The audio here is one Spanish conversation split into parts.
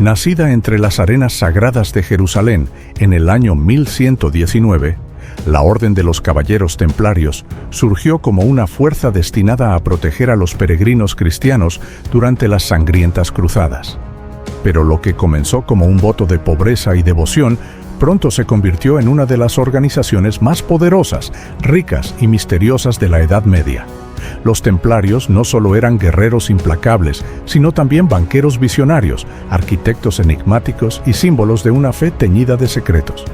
Nacida entre las arenas sagradas de Jerusalén en el año 1119, la Orden de los Caballeros Templarios surgió como una fuerza destinada a proteger a los peregrinos cristianos durante las sangrientas cruzadas. Pero lo que comenzó como un voto de pobreza y devoción pronto se convirtió en una de las organizaciones más poderosas, ricas y misteriosas de la Edad Media. Los templarios no solo eran guerreros implacables, sino también banqueros visionarios, arquitectos enigmáticos y símbolos de una fe teñida de secretos.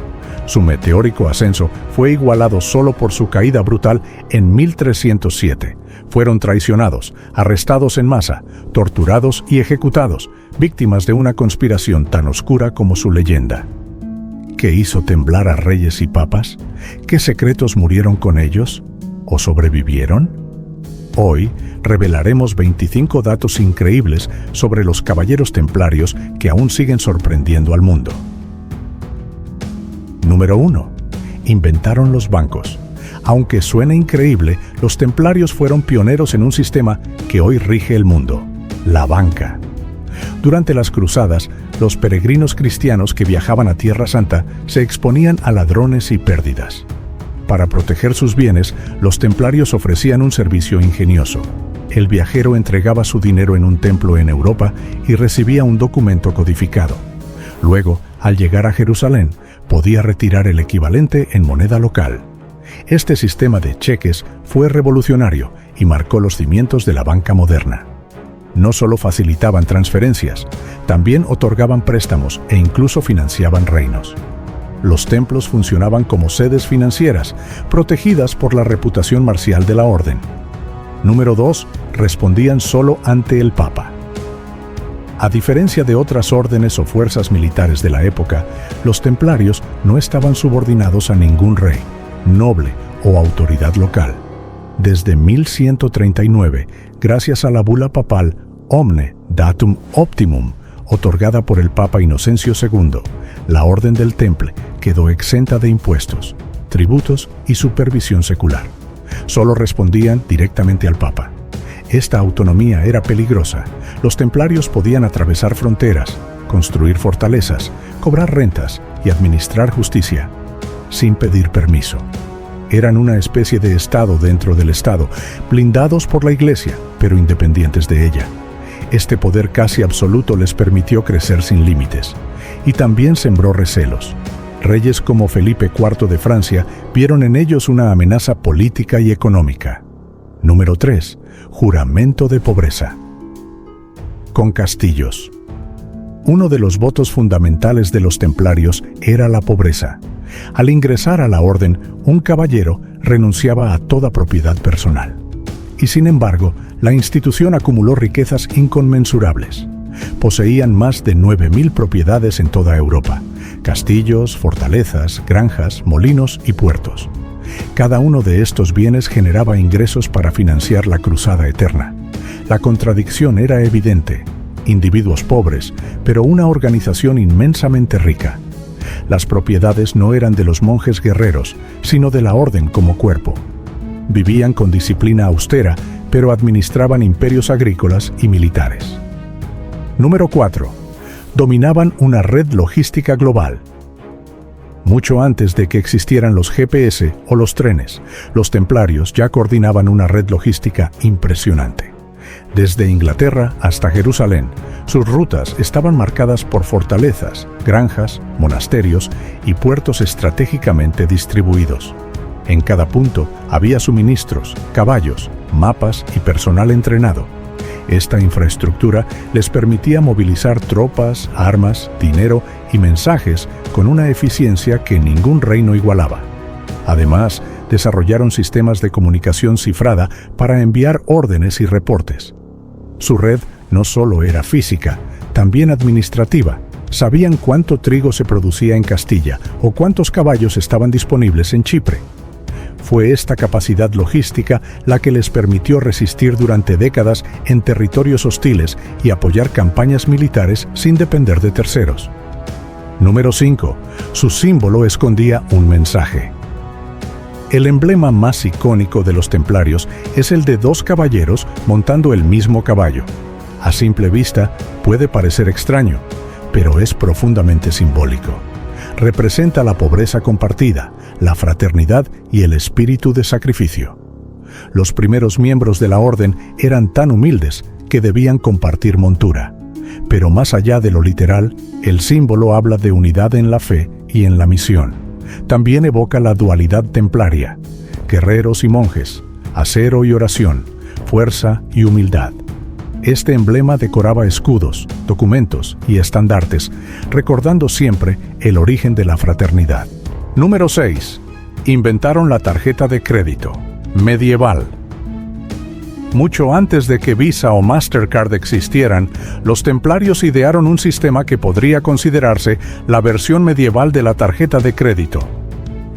Su meteórico ascenso fue igualado solo por su caída brutal en 1307. Fueron traicionados, arrestados en masa, torturados y ejecutados, víctimas de una conspiración tan oscura como su leyenda. ¿Qué hizo temblar a reyes y papas? ¿Qué secretos murieron con ellos? ¿O sobrevivieron? Hoy revelaremos 25 datos increíbles sobre los caballeros templarios que aún siguen sorprendiendo al mundo. Número 1. Inventaron los bancos. Aunque suene increíble, los templarios fueron pioneros en un sistema que hoy rige el mundo: la banca. Durante las cruzadas, los peregrinos cristianos que viajaban a Tierra Santa se exponían a ladrones y pérdidas. Para proteger sus bienes, los templarios ofrecían un servicio ingenioso. El viajero entregaba su dinero en un templo en Europa y recibía un documento codificado. Luego, al llegar a Jerusalén, podía retirar el equivalente en moneda local. Este sistema de cheques fue revolucionario y marcó los cimientos de la banca moderna. No solo facilitaban transferencias, también otorgaban préstamos e incluso financiaban reinos. Los templos funcionaban como sedes financieras, protegidas por la reputación marcial de la orden. Número 2. Respondían solo ante el Papa. A diferencia de otras órdenes o fuerzas militares de la época, los templarios no estaban subordinados a ningún rey, noble o autoridad local. Desde 1139, gracias a la bula papal Omne Datum Optimum, otorgada por el Papa Inocencio II, la Orden del Temple quedó exenta de impuestos, tributos y supervisión secular. Solo respondían directamente al Papa. Esta autonomía era peligrosa. Los templarios podían atravesar fronteras, construir fortalezas, cobrar rentas y administrar justicia, sin pedir permiso. Eran una especie de Estado dentro del Estado, blindados por la Iglesia, pero independientes de ella. Este poder casi absoluto les permitió crecer sin límites, y también sembró recelos. Reyes como Felipe IV de Francia vieron en ellos una amenaza política y económica. Número 3. Juramento de pobreza. Con castillos. Uno de los votos fundamentales de los templarios era la pobreza. Al ingresar a la orden, un caballero renunciaba a toda propiedad personal. Y sin embargo, la institución acumuló riquezas inconmensurables. Poseían más de 9.000 propiedades en toda Europa: castillos, fortalezas, granjas, molinos y puertos. Cada uno de estos bienes generaba ingresos para financiar la cruzada eterna. La contradicción era evidente: individuos pobres, pero una organización inmensamente rica. Las propiedades no eran de los monjes guerreros, sino de la orden como cuerpo. Vivían con disciplina austera, pero administraban imperios agrícolas y militares. Número 4. Dominaban una red logística global. Mucho antes de que existieran los GPS o los trenes, los templarios ya coordinaban una red logística impresionante. Desde Inglaterra hasta Jerusalén, sus rutas estaban marcadas por fortalezas, granjas, monasterios y puertos estratégicamente distribuidos. En cada punto había suministros, caballos, mapas y personal entrenado. Esta infraestructura les permitía movilizar tropas, armas, dinero y mensajes con una eficiencia que ningún reino igualaba. Además, desarrollaron sistemas de comunicación cifrada para enviar órdenes y reportes. Su red no solo era física, también administrativa. Sabían cuánto trigo se producía en Castilla o cuántos caballos estaban disponibles en Chipre. Fue esta capacidad logística la que les permitió resistir durante décadas en territorios hostiles y apoyar campañas militares sin depender de terceros. Número 5. Su símbolo escondía un mensaje. El emblema más icónico de los templarios es el de dos caballeros montando el mismo caballo. A simple vista puede parecer extraño, pero es profundamente simbólico. Representa la pobreza compartida, la fraternidad y el espíritu de sacrificio. Los primeros miembros de la orden eran tan humildes que debían compartir montura. Pero más allá de lo literal, el símbolo habla de unidad en la fe y en la misión. También evoca la dualidad templaria: guerreros y monjes, acero y oración, fuerza y humildad. Este emblema decoraba escudos, documentos y estandartes, recordando siempre el origen de la fraternidad. Número 6. Inventaron la tarjeta de crédito medieval. Mucho antes de que Visa o Mastercard existieran, los templarios idearon un sistema que podría considerarse la versión medieval de la tarjeta de crédito.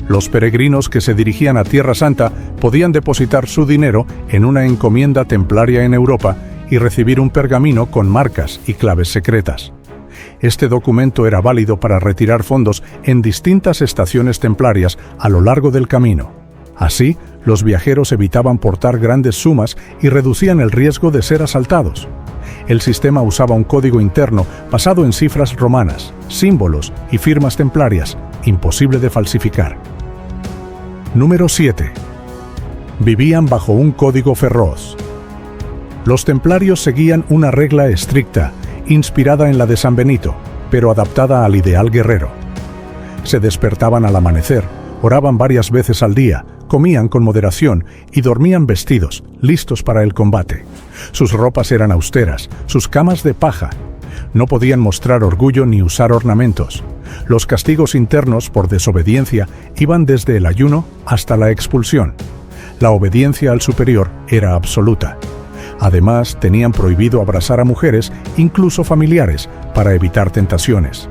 Los peregrinos que se dirigían a Tierra Santa podían depositar su dinero en una encomienda templaria en Europa y recibir un pergamino con marcas y claves secretas. Este documento era válido para retirar fondos en distintas estaciones templarias a lo largo del camino. Así, los viajeros evitaban portar grandes sumas y reducían el riesgo de ser asaltados. El sistema usaba un código interno basado en cifras romanas, símbolos y firmas templarias, imposible de falsificar. Número 7. Vivían bajo un código feroz. Los templarios seguían una regla estricta, inspirada en la de San Benito, pero adaptada al ideal guerrero. Se despertaban al amanecer, oraban varias veces al día, comían con moderación y dormían vestidos, listos para el combate. Sus ropas eran austeras, sus camas de paja. No podían mostrar orgullo ni usar ornamentos. Los castigos internos por desobediencia iban desde el ayuno hasta la expulsión. La obediencia al superior era absoluta. Además, tenían prohibido abrazar a mujeres, incluso familiares, para evitar tentaciones.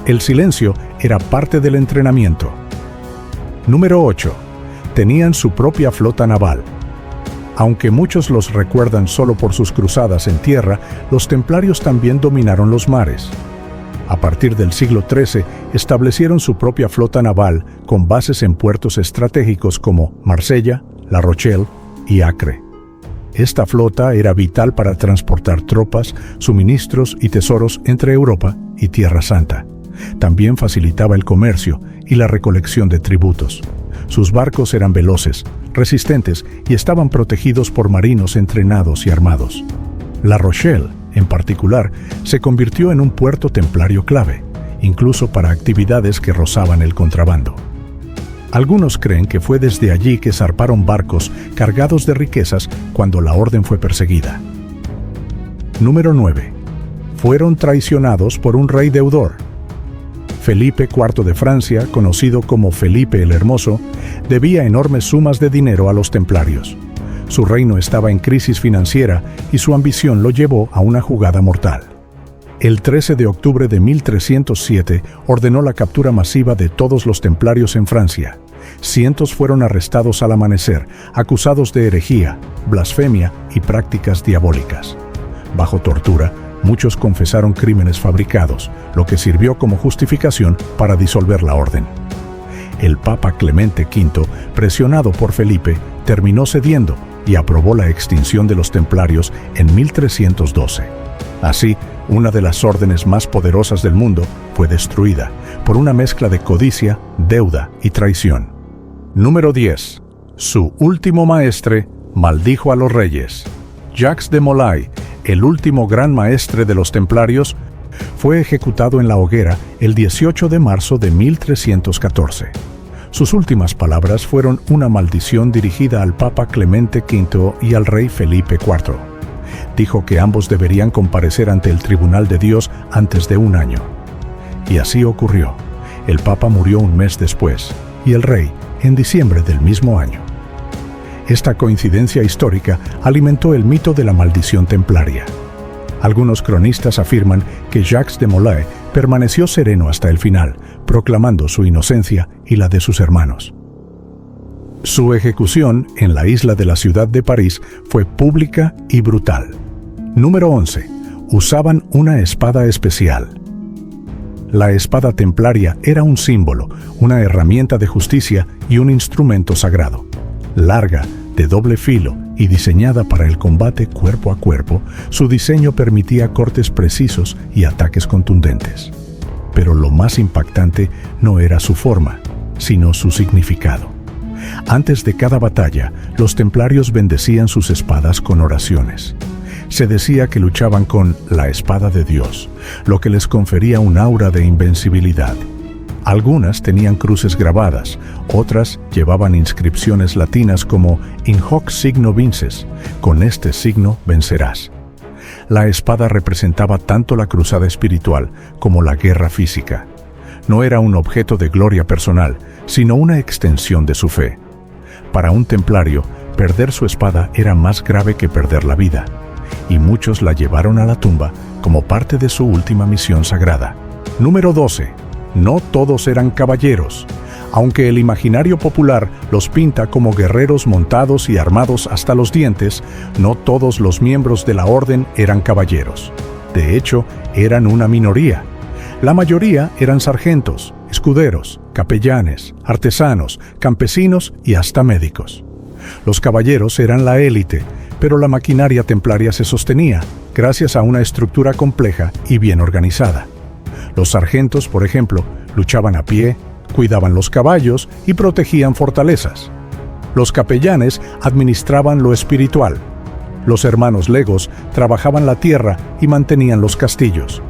El silencio era parte del entrenamiento. Número 8. Tenían su propia flota naval. Aunque muchos los recuerdan solo por sus cruzadas en tierra, los templarios también dominaron los mares. A partir del siglo XIII, establecieron su propia flota naval con bases en puertos estratégicos como Marsella, La Rochelle y Acre. Esta flota era vital para transportar tropas, suministros y tesoros entre Europa y Tierra Santa. También facilitaba el comercio y la recolección de tributos. Sus barcos eran veloces, resistentes y estaban protegidos por marinos entrenados y armados. La Rochelle, en particular, se convirtió en un puerto templario clave, incluso para actividades que rozaban el contrabando. Algunos creen que fue desde allí que zarparon barcos cargados de riquezas cuando la orden fue perseguida. Número 9. Fueron traicionados por un rey deudor. Felipe IV de Francia, conocido como Felipe el Hermoso, debía enormes sumas de dinero a los templarios. Su reino estaba en crisis financiera y su ambición lo llevó a una jugada mortal. El 13 de octubre de 1307 ordenó la captura masiva de todos los templarios en Francia. Cientos fueron arrestados al amanecer, acusados de herejía, blasfemia y prácticas diabólicas. Bajo tortura, muchos confesaron crímenes fabricados, lo que sirvió como justificación para disolver la orden. El Papa Clemente V, presionado por Felipe, terminó cediendo y aprobó la extinción de los templarios en 1312. Así, una de las órdenes más poderosas del mundo fue destruida por una mezcla de codicia, deuda y traición. Número 10. Su último maestre maldijo a los reyes. Jacques de Molay, el último gran maestre de los templarios, fue ejecutado en la hoguera el 18 de marzo de 1314. Sus últimas palabras fueron una maldición dirigida al Papa Clemente V y al rey Felipe IV. Dijo que ambos deberían comparecer ante el tribunal de Dios antes de un año. Y así ocurrió. El Papa murió un mes después, y el rey en diciembre del mismo año. Esta coincidencia histórica alimentó el mito de la maldición templaria. Algunos cronistas afirman que Jacques de Molay permaneció sereno hasta el final, proclamando su inocencia y la de sus hermanos. Su ejecución en la isla de la ciudad de París fue pública y brutal. Número 11. Usaban una espada especial. La espada templaria era un símbolo, una herramienta de justicia y un instrumento sagrado. Larga, de doble filo y diseñada para el combate cuerpo a cuerpo, su diseño permitía cortes precisos y ataques contundentes. Pero lo más impactante no era su forma, sino su significado. Antes de cada batalla, los templarios bendecían sus espadas con oraciones. Se decía que luchaban con la espada de Dios, lo que les confería un aura de invencibilidad. Algunas tenían cruces grabadas, otras llevaban inscripciones latinas como In hoc signo vinces, con este signo vencerás. La espada representaba tanto la cruzada espiritual como la guerra física. No era un objeto de gloria personal, sino una extensión de su fe. Para un templario, perder su espada era más grave que perder la vida, y muchos la llevaron a la tumba como parte de su última misión sagrada. Número 12. No todos eran caballeros. Aunque el imaginario popular los pinta como guerreros montados y armados hasta los dientes, no todos los miembros de la orden eran caballeros. De hecho, eran una minoría. La mayoría eran sargentos, escuderos, capellanes, artesanos, campesinos y hasta médicos. Los caballeros eran la élite, pero la maquinaria templaria se sostenía gracias a una estructura compleja y bien organizada. Los sargentos, por ejemplo, luchaban a pie, cuidaban los caballos y protegían fortalezas. Los capellanes administraban lo espiritual. Los hermanos legos trabajaban la tierra y mantenían los castillos.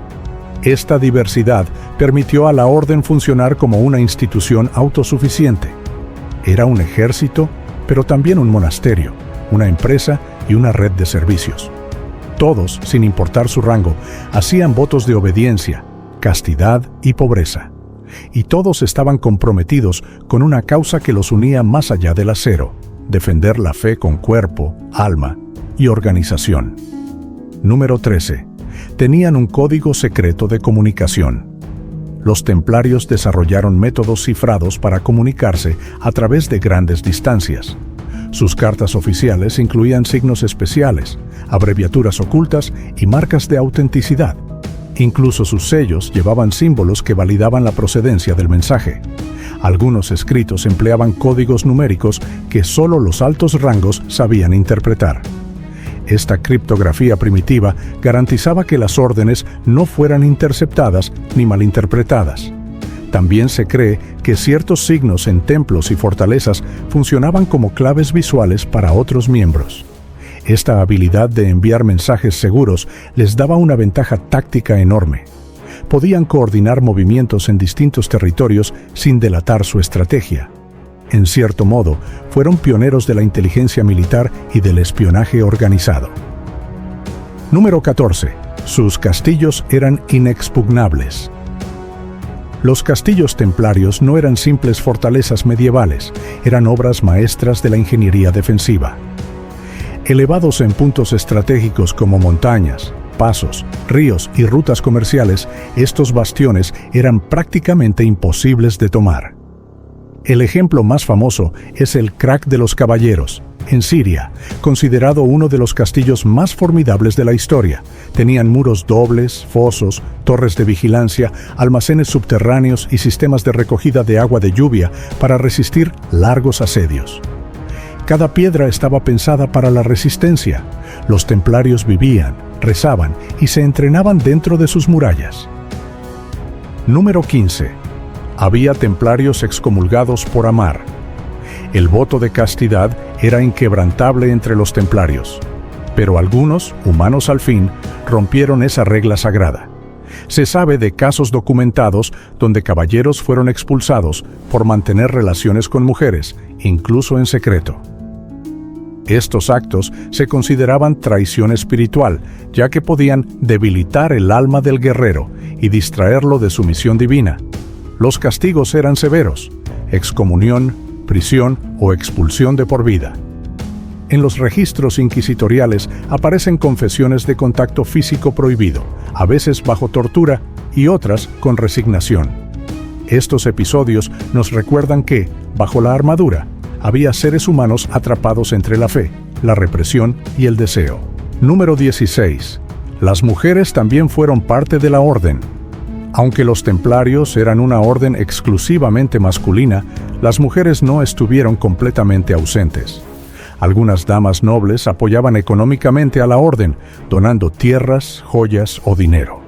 Esta diversidad permitió a la orden funcionar como una institución autosuficiente. Era un ejército, pero también un monasterio, una empresa y una red de servicios. Todos, sin importar su rango, hacían votos de obediencia, castidad y pobreza. Y todos estaban comprometidos con una causa que los unía más allá del acero: defender la fe con cuerpo, alma y organización. Número 13. Tenían un código secreto de comunicación. Los templarios desarrollaron métodos cifrados para comunicarse a través de grandes distancias. Sus cartas oficiales incluían signos especiales, abreviaturas ocultas y marcas de autenticidad. Incluso sus sellos llevaban símbolos que validaban la procedencia del mensaje. Algunos escritos empleaban códigos numéricos que solo los altos rangos sabían interpretar. Esta criptografía primitiva garantizaba que las órdenes no fueran interceptadas ni malinterpretadas. También se cree que ciertos signos en templos y fortalezas funcionaban como claves visuales para otros miembros. Esta habilidad de enviar mensajes seguros les daba una ventaja táctica enorme. Podían coordinar movimientos en distintos territorios sin delatar su estrategia. En cierto modo, fueron pioneros de la inteligencia militar y del espionaje organizado. Número 14. Sus castillos eran inexpugnables. Los castillos templarios no eran simples fortalezas medievales, eran obras maestras de la ingeniería defensiva. Elevados en puntos estratégicos como montañas, pasos, ríos y rutas comerciales, estos bastiones eran prácticamente imposibles de tomar. El ejemplo más famoso es el Krak de los Caballeros, en Siria, considerado uno de los castillos más formidables de la historia. Tenían muros dobles, fosos, torres de vigilancia, almacenes subterráneos y sistemas de recogida de agua de lluvia para resistir largos asedios. Cada piedra estaba pensada para la resistencia. Los templarios vivían, rezaban y se entrenaban dentro de sus murallas. Número 15. Había templarios excomulgados por amar. El voto de castidad era inquebrantable entre los templarios, pero algunos, humanos al fin, rompieron esa regla sagrada. Se sabe de casos documentados donde caballeros fueron expulsados por mantener relaciones con mujeres, incluso en secreto. Estos actos se consideraban traición espiritual, ya que podían debilitar el alma del guerrero y distraerlo de su misión divina. Los castigos eran severos: excomunión, prisión o expulsión de por vida. En los registros inquisitoriales aparecen confesiones de contacto físico prohibido, a veces bajo tortura y otras con resignación. Estos episodios nos recuerdan que, bajo la armadura, había seres humanos atrapados entre la fe, la represión y el deseo. Número 16. Las mujeres también fueron parte de la orden. Aunque los templarios eran una orden exclusivamente masculina, las mujeres no estuvieron completamente ausentes. Algunas damas nobles apoyaban económicamente a la orden, donando tierras, joyas o dinero.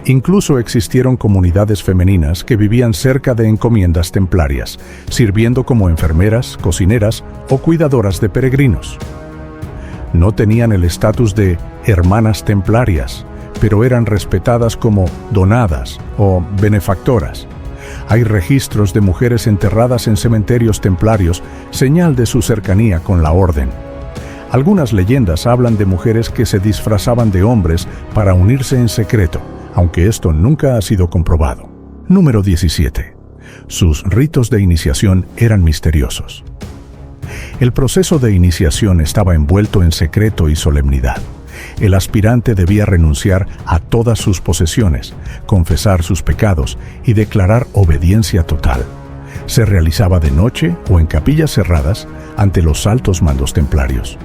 Incluso existieron comunidades femeninas que vivían cerca de encomiendas templarias, sirviendo como enfermeras, cocineras o cuidadoras de peregrinos. No tenían el estatus de hermanas templarias, pero eran respetadas como donadas o benefactoras. Hay registros de mujeres enterradas en cementerios templarios, señal de su cercanía con la orden. Algunas leyendas hablan de mujeres que se disfrazaban de hombres para unirse en secreto, aunque esto nunca ha sido comprobado. Número 17. Sus ritos de iniciación eran misteriosos. El proceso de iniciación estaba envuelto en secreto y solemnidad. El aspirante debía renunciar a todas sus posesiones, confesar sus pecados y declarar obediencia total. Se realizaba de noche o en capillas cerradas ante los altos mandos templarios.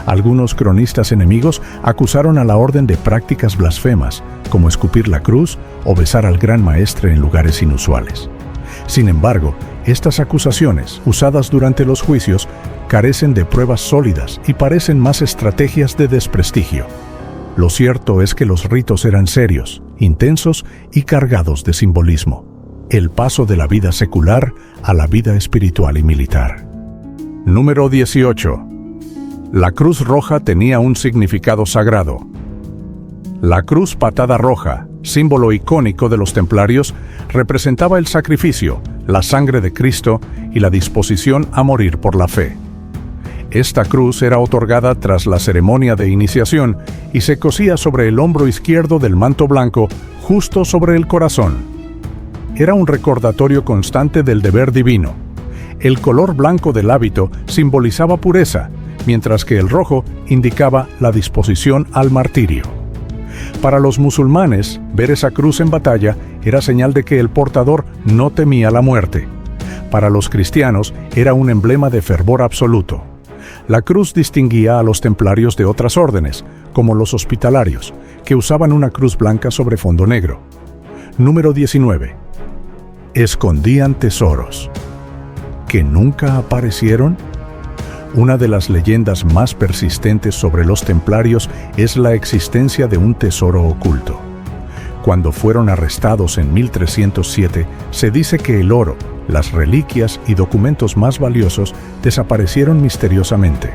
Algunos cronistas enemigos acusaron a la orden de prácticas blasfemas, como escupir la cruz o besar al gran maestre en lugares inusuales. Sin embargo, estas acusaciones, usadas durante los juicios, carecen de pruebas sólidas y parecen más estrategias de desprestigio. Lo cierto es que los ritos eran serios, intensos y cargados de simbolismo. El paso de la vida secular a la vida espiritual y militar. Número 18. La cruz roja tenía un significado sagrado. La cruz patada roja, símbolo icónico de los templarios, representaba el sacrificio, la sangre de Cristo y la disposición a morir por la fe. Esta cruz era otorgada tras la ceremonia de iniciación y se cosía sobre el hombro izquierdo del manto blanco, justo sobre el corazón. Era un recordatorio constante del deber divino. El color blanco del hábito simbolizaba pureza, mientras que el rojo indicaba la disposición al martirio. Para los musulmanes, ver esa cruz en batalla era señal de que el portador no temía la muerte. Para los cristianos, era un emblema de fervor absoluto. La cruz distinguía a los templarios de otras órdenes, como los hospitalarios, que usaban una cruz blanca sobre fondo negro. Número 19. Escondían tesoros. ¿Que nunca aparecieron? Una de las leyendas más persistentes sobre los templarios es la existencia de un tesoro oculto. Cuando fueron arrestados en 1307, se dice que el oro, las reliquias y documentos más valiosos desaparecieron misteriosamente.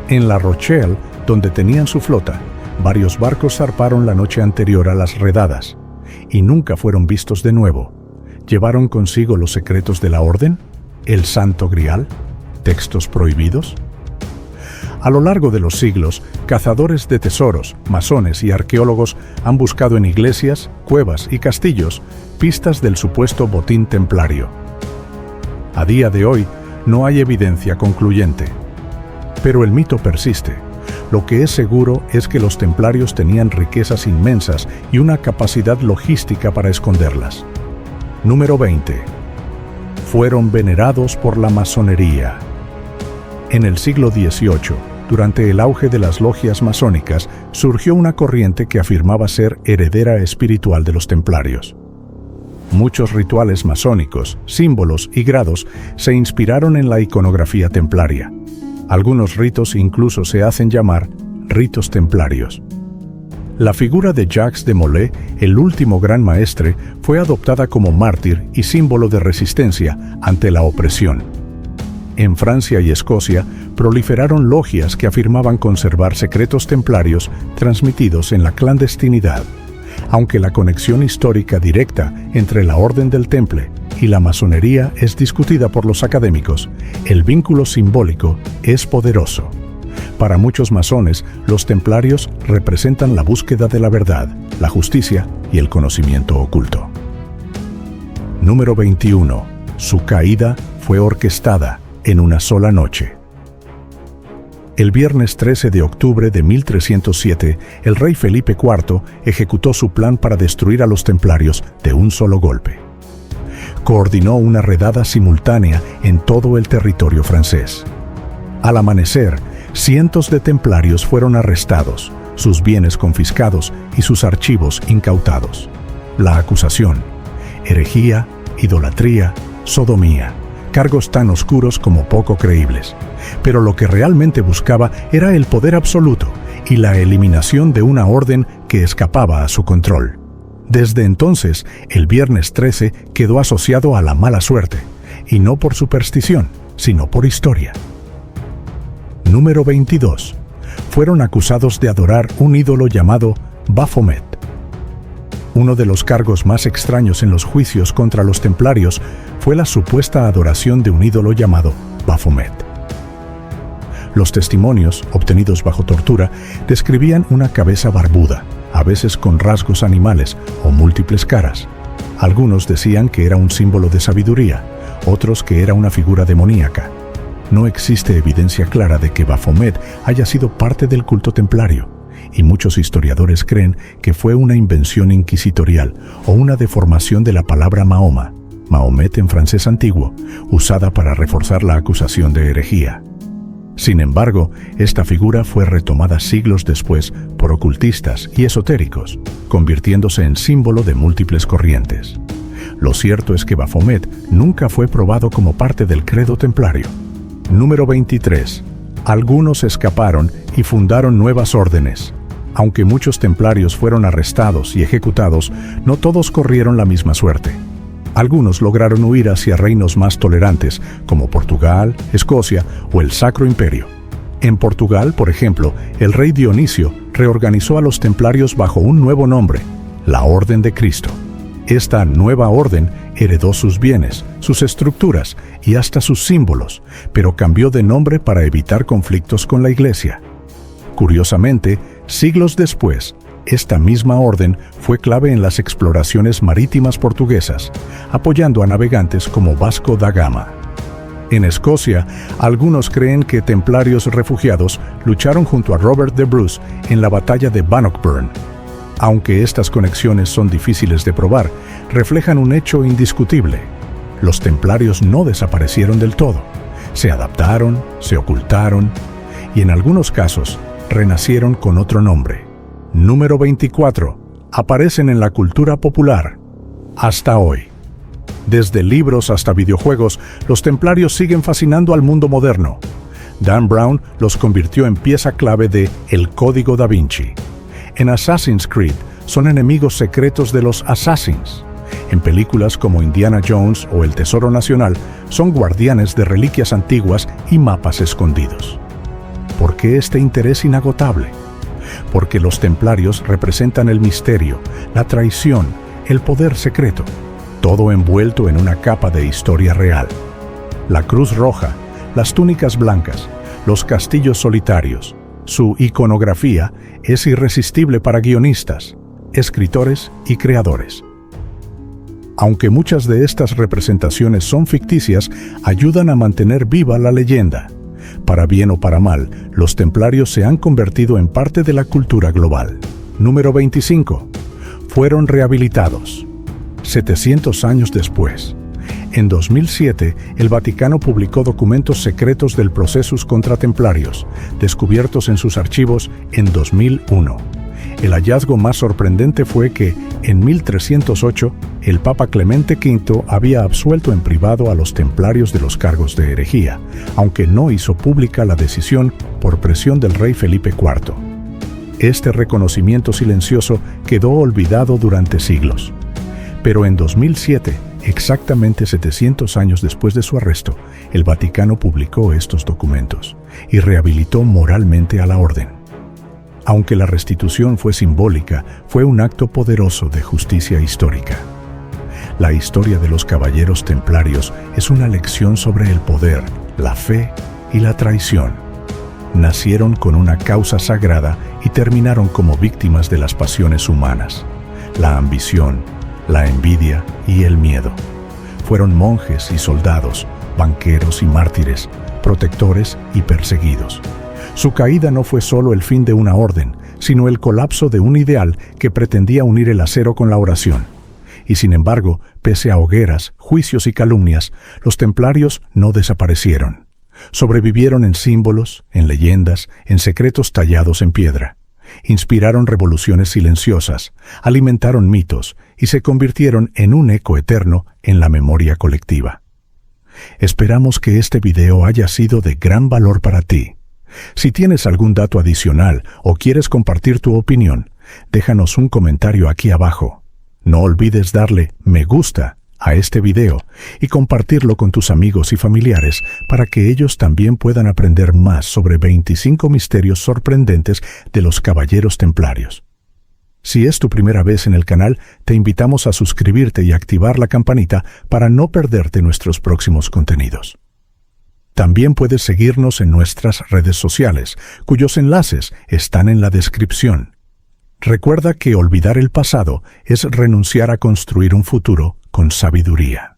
En La Rochelle, donde tenían su flota, varios barcos zarparon la noche anterior a las redadas y nunca fueron vistos de nuevo. ¿Llevaron consigo los secretos de la orden? ¿El Santo Grial? ¿Textos prohibidos? A lo largo de los siglos, cazadores de tesoros, masones y arqueólogos han buscado en iglesias, cuevas y castillos pistas del supuesto botín templario. A día de hoy, no hay evidencia concluyente. Pero el mito persiste. Lo que es seguro es que los templarios tenían riquezas inmensas y una capacidad logística para esconderlas. Número 20. Fueron venerados por la masonería. En el siglo XVIII, durante el auge de las logias masónicas, surgió una corriente que afirmaba ser heredera espiritual de los templarios. Muchos rituales masónicos, símbolos y grados se inspiraron en la iconografía templaria. Algunos ritos incluso se hacen llamar ritos templarios. La figura de Jacques de Molay, el último gran maestre, fue adoptada como mártir y símbolo de resistencia ante la opresión. En Francia y Escocia proliferaron logias que afirmaban conservar secretos templarios transmitidos en la clandestinidad. Aunque la conexión histórica directa entre la Orden del Temple y la masonería es discutida por los académicos, el vínculo simbólico es poderoso. Para muchos masones, los templarios representan la búsqueda de la verdad, la justicia y el conocimiento oculto. Número 21. Su caída fue orquestada en una sola noche. El viernes 13 de octubre de 1307, el rey Felipe IV ejecutó su plan para destruir a los templarios de un solo golpe. Coordinó una redada simultánea en todo el territorio francés. Al amanecer, cientos de templarios fueron arrestados, sus bienes confiscados y sus archivos incautados. La acusación: herejía, idolatría, sodomía, cargos tan oscuros como poco creíbles. Pero lo que realmente buscaba era el poder absoluto y la eliminación de una orden que escapaba a su control. Desde entonces, el Viernes 13 quedó asociado a la mala suerte, y no por superstición, sino por historia. Número 22. Fueron acusados de adorar un ídolo llamado Baphomet. Uno de los cargos más extraños en los juicios contra los templarios fue la supuesta adoración de un ídolo llamado Baphomet. Los testimonios, obtenidos bajo tortura, describían una cabeza barbuda, a veces con rasgos animales o múltiples caras. Algunos decían que era un símbolo de sabiduría, otros que era una figura demoníaca. No existe evidencia clara de que Baphomet haya sido parte del culto templario, y muchos historiadores creen que fue una invención inquisitorial o una deformación de la palabra Mahoma, Mahomet en francés antiguo, usada para reforzar la acusación de herejía. Sin embargo, esta figura fue retomada siglos después por ocultistas y esotéricos, convirtiéndose en símbolo de múltiples corrientes. Lo cierto es que Baphomet nunca fue probado como parte del credo templario. Número 23. Algunos escaparon y fundaron nuevas órdenes. Aunque muchos templarios fueron arrestados y ejecutados, no todos corrieron la misma suerte. Algunos lograron huir hacia reinos más tolerantes, como Portugal, Escocia o el Sacro Imperio. En Portugal, por ejemplo, el rey Dionisio reorganizó a los templarios bajo un nuevo nombre, la Orden de Cristo. Esta nueva orden heredó sus bienes, sus estructuras y hasta sus símbolos, pero cambió de nombre para evitar conflictos con la Iglesia. Curiosamente, siglos después, esta misma orden fue clave en las exploraciones marítimas portuguesas, apoyando a navegantes como Vasco da Gama. En Escocia, algunos creen que templarios refugiados lucharon junto a Robert de Bruce en la batalla de Bannockburn. Aunque estas conexiones son difíciles de probar, reflejan un hecho indiscutible. Los templarios no desaparecieron del todo. Se adaptaron, se ocultaron y en algunos casos renacieron con otro nombre. Número 24. Aparecen en la cultura popular hasta hoy. Desde libros hasta videojuegos, los templarios siguen fascinando al mundo moderno. Dan Brown los convirtió en pieza clave de El Código da Vinci. En Assassin's Creed, son enemigos secretos de los Assassins. En películas como Indiana Jones o El Tesoro Nacional, son guardianes de reliquias antiguas y mapas escondidos. ¿Por qué este interés inagotable? Porque los templarios representan el misterio, la traición, el poder secreto, todo envuelto en una capa de historia real. La Cruz Roja, las túnicas blancas, los castillos solitarios, su iconografía es irresistible para guionistas, escritores y creadores. Aunque muchas de estas representaciones son ficticias, ayudan a mantener viva la leyenda. Para bien o para mal, los templarios se han convertido en parte de la cultura global. Número 25. Fueron rehabilitados. 700 años después. En 2007, el Vaticano publicó documentos secretos del Procesus contra templarios, descubiertos en sus archivos en 2001. El hallazgo más sorprendente fue que, en 1308, el Papa Clemente V había absuelto en privado a los templarios de los cargos de herejía, aunque no hizo pública la decisión por presión del rey Felipe IV. Este reconocimiento silencioso quedó olvidado durante siglos. Pero en 2007, exactamente 700 años después de su arresto, el Vaticano publicó estos documentos y rehabilitó moralmente a la orden. Aunque la restitución fue simbólica, fue un acto poderoso de justicia histórica. La historia de los caballeros templarios es una lección sobre el poder, la fe y la traición. Nacieron con una causa sagrada y terminaron como víctimas de las pasiones humanas, la ambición, la envidia y el miedo. Fueron monjes y soldados, banqueros y mártires, protectores y perseguidos. Su caída no fue solo el fin de una orden, sino el colapso de un ideal que pretendía unir el acero con la oración. Y sin embargo, pese a hogueras, juicios y calumnias, los templarios no desaparecieron. Sobrevivieron en símbolos, en leyendas, en secretos tallados en piedra. Inspiraron revoluciones silenciosas, alimentaron mitos y se convirtieron en un eco eterno en la memoria colectiva. Esperamos que este video haya sido de gran valor para ti. Si tienes algún dato adicional o quieres compartir tu opinión, déjanos un comentario aquí abajo. No olvides darle me gusta a este video y compartirlo con tus amigos y familiares para que ellos también puedan aprender más sobre 25 misterios sorprendentes de los Caballeros Templarios. Si es tu primera vez en el canal, te invitamos a suscribirte y activar la campanita para no perderte nuestros próximos contenidos. También puedes seguirnos en nuestras redes sociales, cuyos enlaces están en la descripción. Recuerda que olvidar el pasado es renunciar a construir un futuro con sabiduría.